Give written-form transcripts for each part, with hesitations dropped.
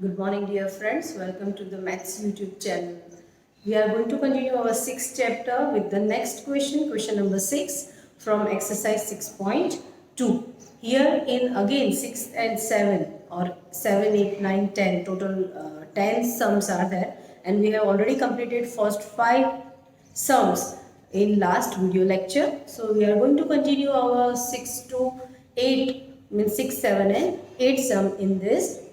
Good morning, dear friends. Welcome to the Maths YouTube channel. We are going to continue our sixth chapter with the next question, question number 6 from exercise 6.2. Here in again 6 and 7 or 7, 8, 9, 10, total 10 sums are there, and we have already completed first 5 sums in last video lecture. So we are going to continue our 6 to 8 means 6, 7 and 8 sum in this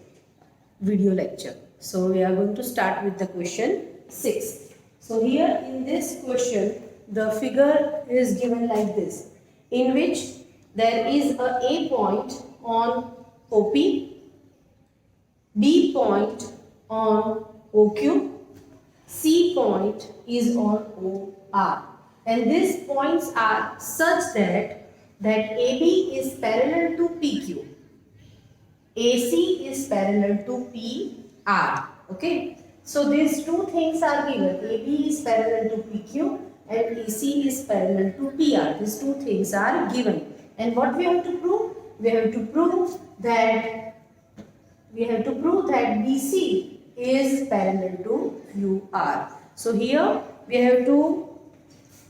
video lecture. So we are going to start with the question 6. So here in this question the figure is given like this, in which there is a point on OP, B point on OQ, C point is on OR, and these points are such that AB is parallel to PQ, AC is parallel to PR. Okay. So these two things are given. AB is parallel to PQ and AC is parallel to PR. These two things are given. And what we have to prove? We have to prove that BC is parallel to QR. So here we have to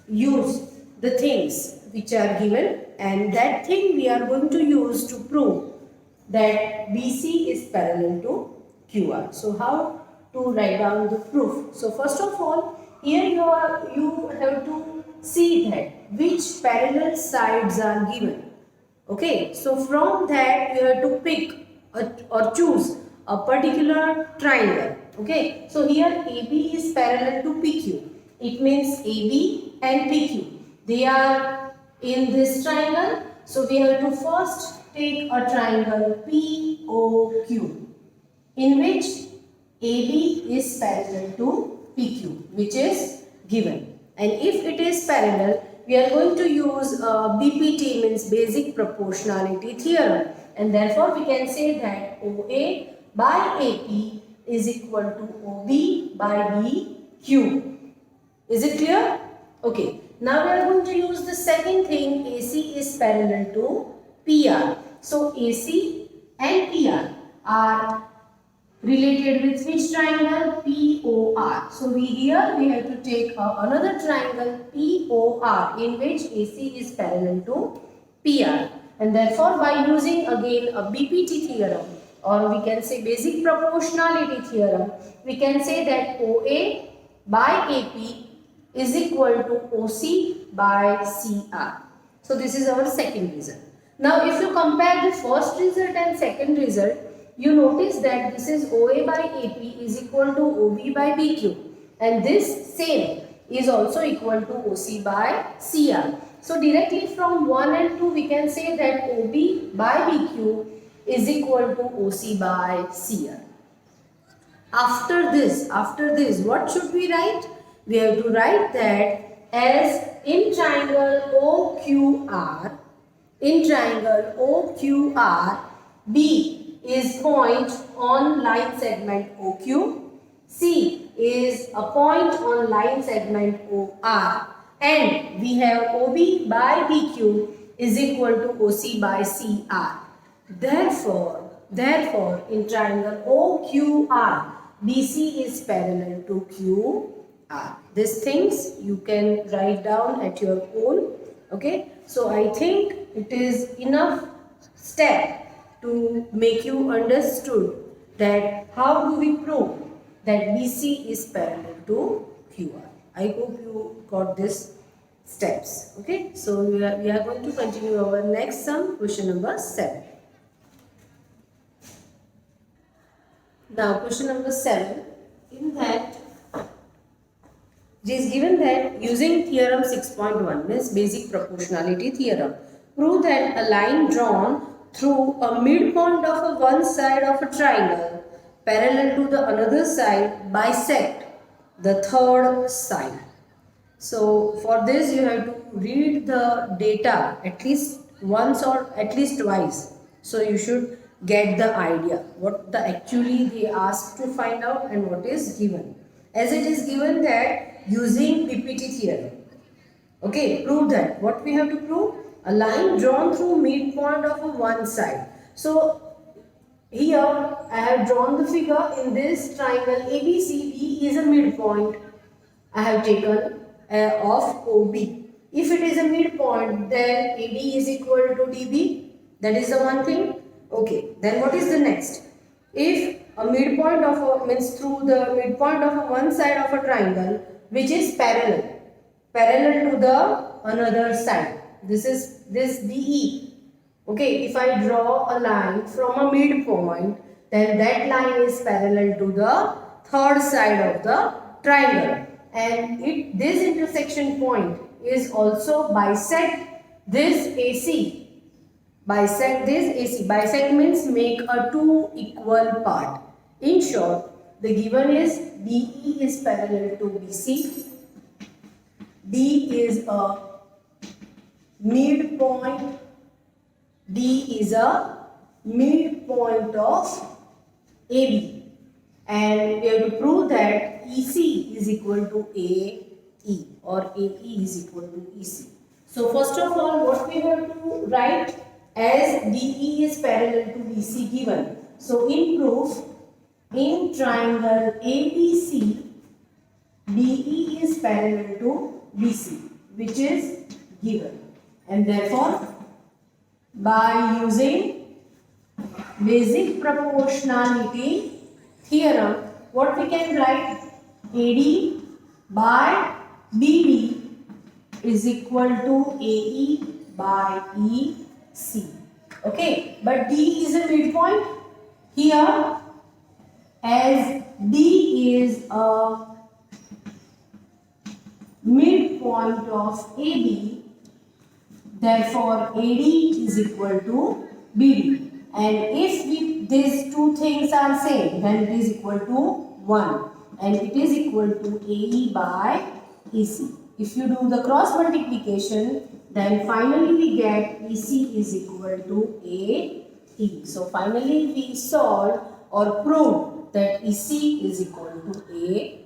use the things which are given, and that thing we are going to use to prove that BC is parallel to QR. So how to write down the proof? So first of all, here you have to see that which parallel sides are given. Okay, so from that you have to pick or choose a particular triangle. Okay, so here AB is parallel to PQ. It means AB and PQ, they are in this triangle. So we have to first take a triangle POQ, in which AB is parallel to PQ, which is given. And if it is parallel, we are going to use BPT, means basic proportionality theorem, and therefore we can say that OA by AP is equal to OB by BQ. Is it clear? Okay. Now we are going to use the second thing, AC is parallel to PR. So AC and PR are related with which triangle? POR. So we have to take another triangle POR, in which AC is parallel to PR, and therefore by using again a BPT theorem, or we can say basic proportionality theorem, we can say that OA by AP is equal to OC by CR. So this is our second result. Now if you compare the first result and second result, you notice that this is OA by AP is equal to OB by BQ, and this same is also equal to OC by CR. So directly from 1 and 2 we can say that OB by BQ is equal to OC by CR. After this, what should we write? We have to write that as in triangle OQR, B is point on line segment OQ, C is a point on line segment OR, and we have OB by BQ is equal to OC by CR. Therefore, in triangle OQR, BC is parallel to QR. These things you can write down at your own. Okay, so I think it is enough step to make you understood that how do we prove that BC is parallel to QR. I hope you got these steps. Okay, so we are going to continue our next sum, question number 7. Now question number 7, in that it is given that using theorem 6.1, means basic proportionality theorem, prove that a line drawn through a midpoint of one side of a triangle parallel to the another side bisect the third side. So for this you have to read the data at least once or at least twice. So you should get the idea what the actually they ask to find out and what is given. As it is given that using BPT theorem. Okay, prove that. What we have to prove? A line drawn through midpoint of one side. So here I have drawn the figure. In this triangle ABCD is a midpoint I have taken of OB. If it is a midpoint, then AD is equal to DB. That is the one thing. Okay, then what is the next? If a midpoint of a means through the midpoint of a one side of a triangle which is parallel to the another side. This is this DE. Okay, if I draw a line from a midpoint, then that line is parallel to the third side of the triangle, and this intersection point is also bisect this AC. Bisect this AC. Bisect means make a two equal part. In short, the given is DE is parallel to BC. D is a midpoint. D is a midpoint of AB, and we have to prove that EC is equal to AE or AE is equal to EC. So first of all, what we have to write, as DE is parallel to BC given. So in proof, in triangle ABC, DE is parallel to BC, which is given, and therefore by using basic proportionality theorem, what we can write, AD by BD is equal to AE by EC. Okay, but D is a midpoint here, as D is a midpoint of AB. Therefore, AD is equal to BD, and if these two things are same, then it is equal to 1, and it is equal to AE by EC. If you do the cross multiplication, then finally we get EC is equal to AE. So finally we solved or proved that EC is equal to AE.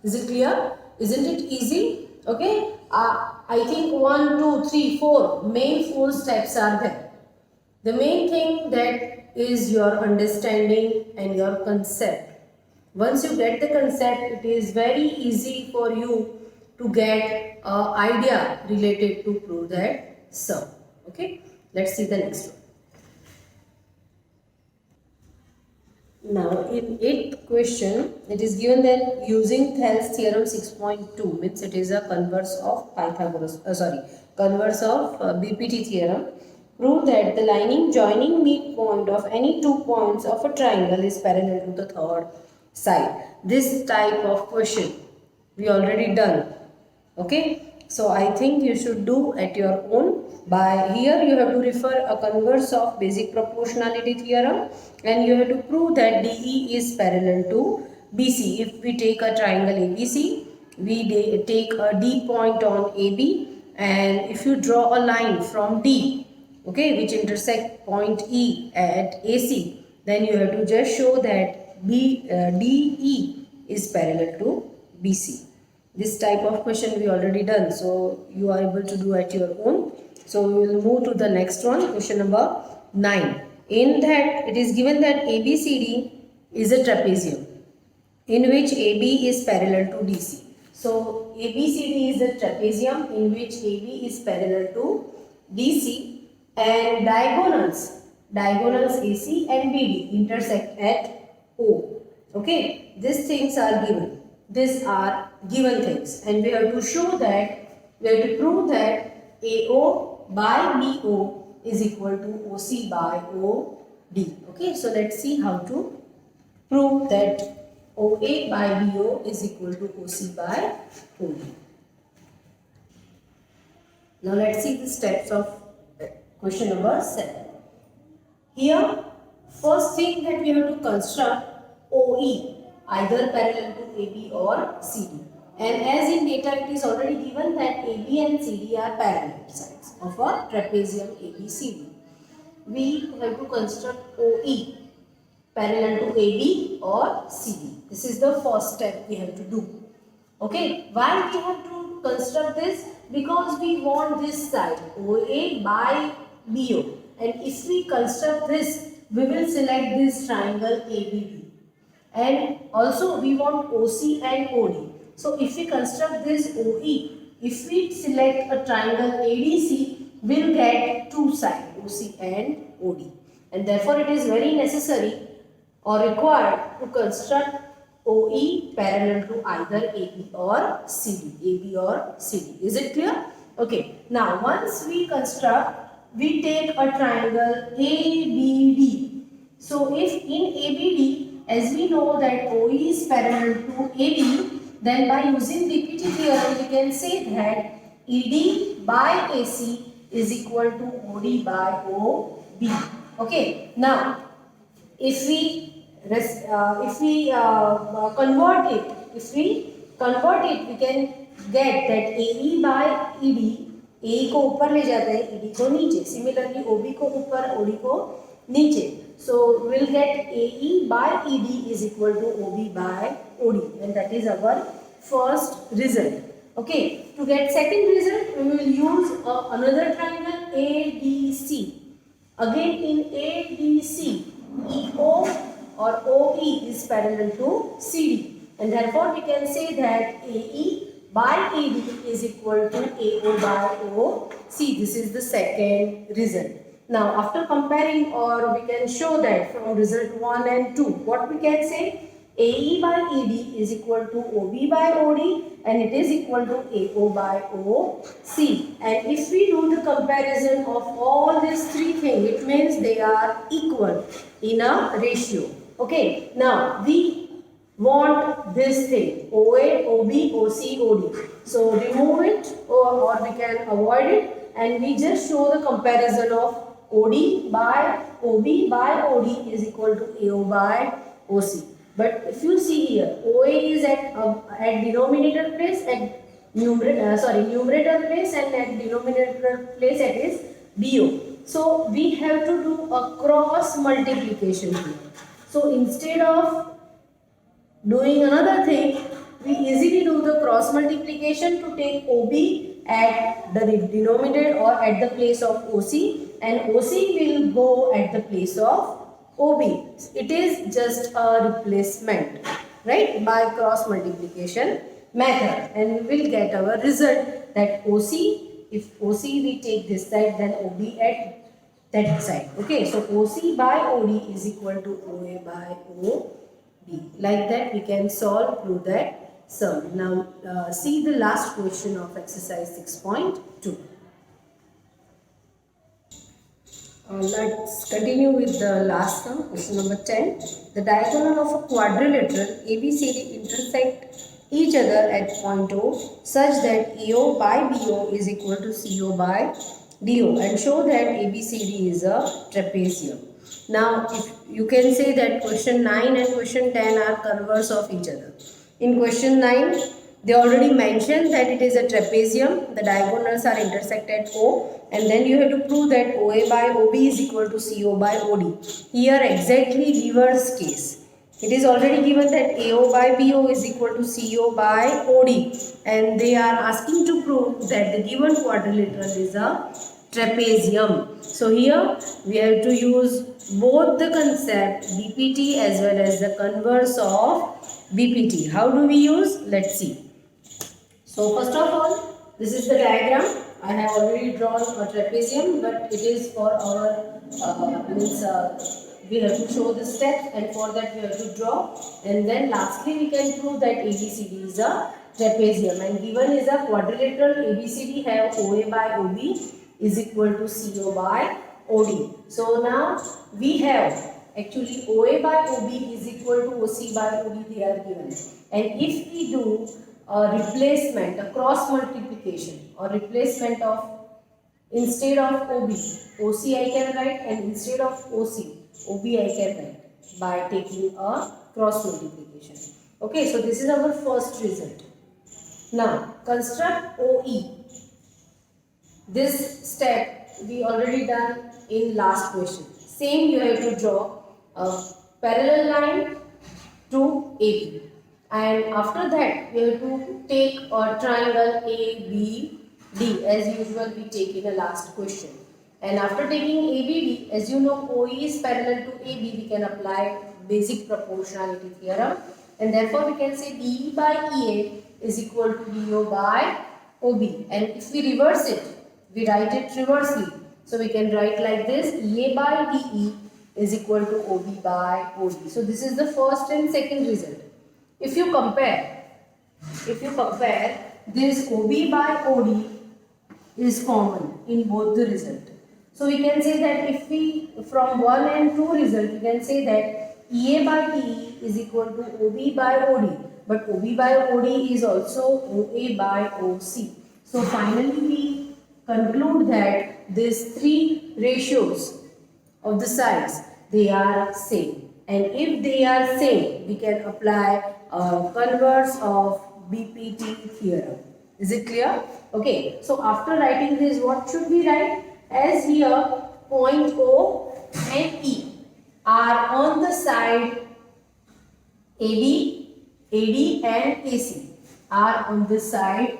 Is it clear? Isn't it easy? Okay. I think 1, 2, 3, 4 main 4 steps are there. The main thing that is your understanding and your concept. Once you get the concept, it is very easy for you to get an idea related to prove that sum. Okay. Let's see the next one. Now, in 8th question, it is given that using Thales theorem 6.2, means it is a converse of converse of BPT theorem, prove that the lining joining midpoint of any 2 points of a triangle is parallel to the third side. This type of question we already done. Okay, so I think you should do at your own. By here you have to refer a converse of basic proportionality theorem, and you have to prove that DE is parallel to BC. If we take a triangle ABC, we take a D point on AB, and if you draw a line from D, okay, which intersect point E at AC, then you have to just show that DE is parallel to BC. This type of question we already done, so you are able to do at your own. So we will move to the next one, question number 9. In that it is given that ABCD is a trapezium in which AB is parallel to DC. So ABCD is a trapezium in which AB is parallel to DC, and diagonals AC and BD intersect at O. Okay, these things are given. These are given things, and we have to show that, we have to prove that AO by BO is equal to OC by OD. Okay, so let's see how to prove that OA by BO is equal to OC by OD. Now let's see the steps of question number 7. Here, first thing that we have to construct OE, either parallel to AB or CD. And as in data, it is already given that AB and CD are parallel sides of a trapezium ABCD. We have to construct OE parallel to AB or CD. This is the first step we have to do. Okay, why we have to construct this? Because we want this side OA by BO, and if we construct this, we will select this triangle ABD. And also we want OC and OD. So if we construct this OE, if we select a triangle ADC, we'll get two sides, OC and OD. And therefore it is very necessary or required to construct OE parallel to either AB or CD. AB or CD. Is it clear? Okay. Now once we construct, we take a triangle ABD. So if in ABD, as we know that OE is parallel to AB, then by using BPT theorem we can say that ED by AC is equal to OD by OB. Okay. Now if we convert it, we can get that AE by ED, AE को ऊपर ले जाते हैं, ED को नीचे. Similarly, OB को ऊपर, OD को नीचे. So we'll get AE by ED is equal to OB by OD, and that is our first result. Okay. To get second result, we will use another triangle ADC. Again in ADC, EO or OE is parallel to CD, and therefore we can say that AE by ED is equal to AO by OC. This is the second result. Now after comparing, or we can show that from result 1 and 2, what we can say? AE by ED is equal to OB by OD, and it is equal to AO by OC. And if we do the comparison of all these three things, it means they are equal in a ratio. Okay. Now we want this thing OA, OB, OC, OD. So remove it, or we can avoid it, and we just show the comparison of OD by OB by OD is equal to AO by OC. But if you see here, OA is at denominator place, at numerator place, and at denominator place it is BO. So we have to do a cross multiplication here. So instead of doing another thing, we easily do the cross multiplication to take OB at the denominator or at the place of OC, and OC will go at the place of OB. It is just a replacement, right, by cross multiplication method, and we will get our result that OC, if OC we take this side, then OB at that side. Okay, so OC by OD is equal to OA by OB. Like that we can solve through that sum. Now see the last question of exercise 6.2. Let's continue with the last sum, question number 10. The diagonal of a quadrilateral ABCD intersect each other at point O such that AO by BO is equal to CO by DO, and show that ABCD is a trapezium. Now if you can say that question 9 and question 10 are converse of each other. In question 9, they already mentioned that it is a trapezium, the diagonals are intersect at O, and then you have to prove that OA by OB is equal to CO by OD. Here exactly reverse case. It is already given that AO by BO is equal to CO by OD, and they are asking to prove that the given quadrilateral is a trapezium. So here we have to use both the concept BPT as well as the converse of BPT. How do we use? Let's see. So first of all, this is the diagram. I have already drawn a trapezium, but it is for our we have to show the steps, and for that we have to draw, and then lastly we can prove that ABCD is a trapezium, and given is a quadrilateral ABCD have OA by OB is equal to CO by OD. So now we have actually OA by OB is equal to OC by OD, they are given, and if we do a replacement, a cross multiplication or replacement of, instead of OB, OC I can write, and instead of OC, OB I can write by taking a cross multiplication. Okay, so this is our first result. Now construct OE. This step we already done in last question. Same, you have to draw a parallel line to AB, and after that you have to take a triangle ABD as usual we take in the last question. And after taking ABD, as you know, OE is parallel to AB, we can apply basic proportionality theorem. And therefore, we can say BE by EA is equal to BO by OB. And if we reverse it, we write it reversely. So, we can write like this, EA by DE is equal to OB by OD. So, this is the first and second result. If you compare this OB by OD is common in both the result. So we can say that if we from 1 and 2 result, we can say that EA by TE is equal to OB by OD, but OB by OD is also OA by OC. So finally we conclude that these three ratios of the sides, they are same, and if they are same, we can apply converse of BPT theorem. Is it clear? Okay, so after writing this, what should we write? As here, point O and E are on the side AD, and AC are on the side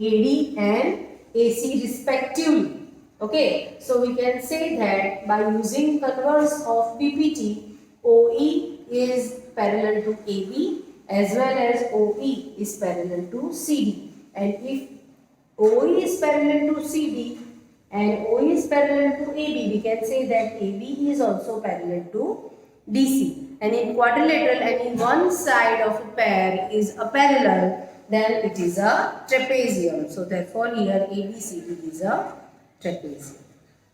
AD and AC respectively. Okay, so we can say that by using converse of BPT, OE is parallel to AB as well as OE is parallel to CD. And if OE is parallel to CD and OE is parallel to AB, we can say that AB is also parallel to DC. And in quadrilateral, any one side of a pair is a parallel, then it is a trapezium. So therefore here ABCD is a trapezium.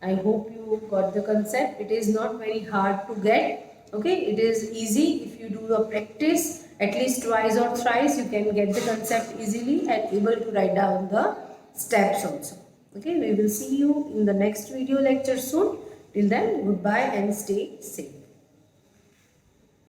I hope you got the concept. It is not very hard to get. Okay, it is easy. If you do a practice at least twice or thrice, you can get the concept easily and able to write down the steps also. Okay, we will see you in the next video lecture soon. Till then, goodbye and stay safe.